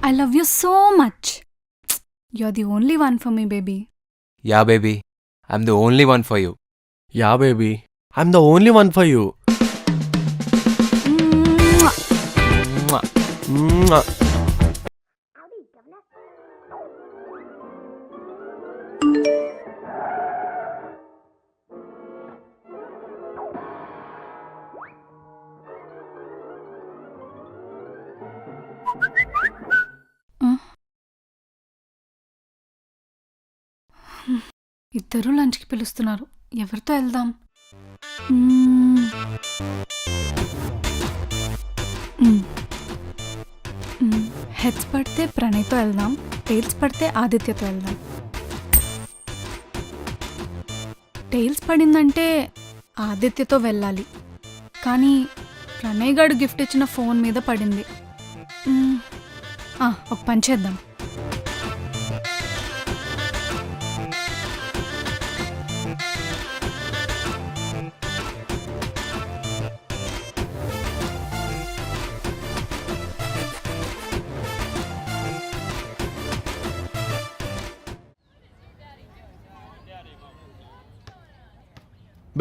I love you so much. You're the only one for me, baby. Yeah, baby. I'm the only one for you. Yeah, baby. I'm the only one for you. Mwah. Mwah. Mwah. ఇద్దరూ లంచ్కి పిలుస్తున్నారు. ఎవరితో వెళ్దాం? Heads పడితే ప్రణయ్తో వెళ్దాం, tiles పడితే ఆదిత్యతో వెళ్దాం. Tiles పడిందంటే ఆదిత్యతో వెళ్ళాలి, కానీ ప్రణయ్ గారు గిఫ్ట్ ఇచ్చిన ఫోన్ మీద పడింది. ఒక పని చేద్దాం.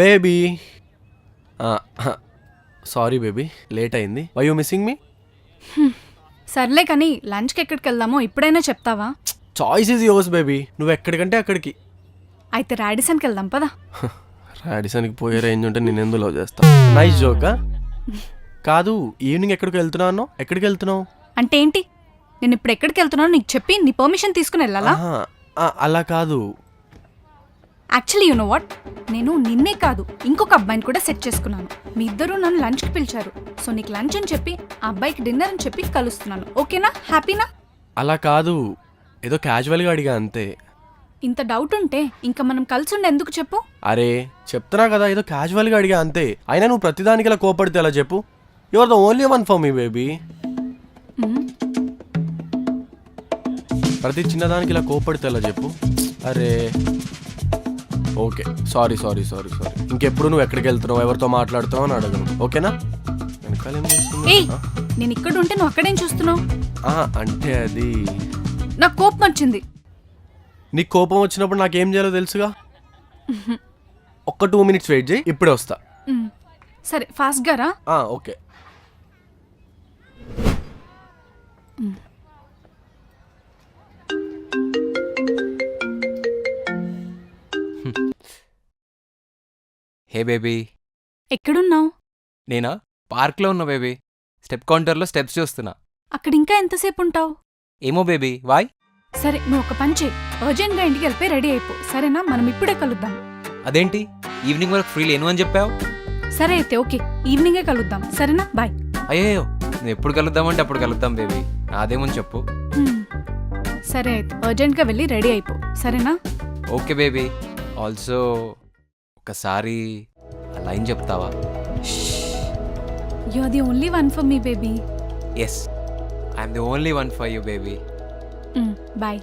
బేబీ, సారీ బేబీ, లేట్ అయింది. Why you missing me? సర్లే కానీ లంచ్కి ఎక్కడికి వెళ్దామో ఇప్పుడైనా చెప్తావా? చాయిస్ ఈజ్ యువర్స్ బేబీ, నువ్వు ఎక్కడికంటే అక్కడికి. అయితే రాడిసన్కి వెళ్దాం పదా. రాడిసన్కి పోయే రేంజ్ ఉంటే నేను ఎందులో చేస్తా. నైస్ జోకా. కాదు, ఈవినింగ్ ఎక్కడికి వెళ్తున్నావు అన్నావు? ఎక్కడికి వెళ్తున్నావు అంటే ఏంటి? నేను ఇప్పుడు ఎక్కడికి వెళ్తున్నానో నీకు చెప్పి నీ పర్మిషన్ తీసుకుని వెళ్ళాలా? అలా కాదు. యాక్చువల్లీ యు నో వాట్, నేను నిన్నే కాదు ఇంకొక అబ్బాయిని కూడా సెట్ చేసుకున్నాను. మీ ఇద్దరు నన్ను లంచ్కి పిలిచారు, సో నీకు లంచ్ అని చెప్పి ఆ అబ్బాయికి డిన్నర్ అని చెప్పి కలుస్తున్నాను. ఓకేనా? హ్యాపీనా? అలా కాదు, ఏదో క్యాజువల్గా అడిగా అంతే. ఇంత డౌట్ ఉంటే ఇంకా మనం కలిసి ఉండే ఎందుకు చెప్పు? అరే చెప్తున్నా కదా, ఏదో క్యాజువల్గా అడిగా అంతే. అయినా నువ్వు ప్రతిదానికి ఇలా కోపడితే ఎలా చెప్పు? You are the only one for me baby. ప్రతి చిన్నదానికి ఇలా కోపడితే ఎలా చెప్పు? అరే okay, sorry sorry sorry sorry. ఇంకెప్పుడు నువ్వు ఎక్కడికి వెళ్తున్నావు, ఎవరితో మాట్లాడుతున్నావు అని అడగను, ఓకేనా? వెనకాల ఏం చేస్తున్నావు? నేను ఇక్కడ ఉంటే నువ్వు అక్కడేం చూస్తున్నావు? అంటే అది నాకు కోపం వచ్చింది. నీకు కోపం వచ్చినప్పుడు నాకేం చేయాలో తెలుసుగా. ఒక్క 2 minutes వెయిట్ చేయి, ఇప్పుడే వస్తా. సరే ఫాస్ట్గా రా. ఓకే. Hey baby. ఎక్కడున్నావు? నేనా? పార్క్లో ఉన్నా బేబీ. స్టెప్ కౌంటర్లో స్టెప్స్ చూస్తున్నా. అక్కడ ఇంకా ఎంతసేపు ఉంటావు? ఏమో బేబీ, వాయ్? సరే నువ్వు ఒక పని చేయి, అర్జెంట్గా ఇంటికి వెళ్ళిపోయి రెడీ అయిపో, సరేనా? మనం ఇప్పుడే కలుద్దాం. అదేంటి ఈవినింగ్ వరకు ఫ్రీ లేను అని చెప్పావు? సరే అయితే ఓకే, ఈవినింగే కలుద్దాం, సరేనా? బాయ్. అయ్యో, నువ్వు ఎప్పుడు కలుద్దామంటే అప్పుడు కలుద్దాం బేబీ. నాదేమని చెప్పు. సరే అయితే అర్జెంట్గా వెళ్ళి రెడీ అయిపో, సరేనా? Okay baby. ఆల్సో ఒకసారి ఆ లైన్ చెప్తావా? You are the only one for me baby. Yes, I'm the only one for you baby. Bye.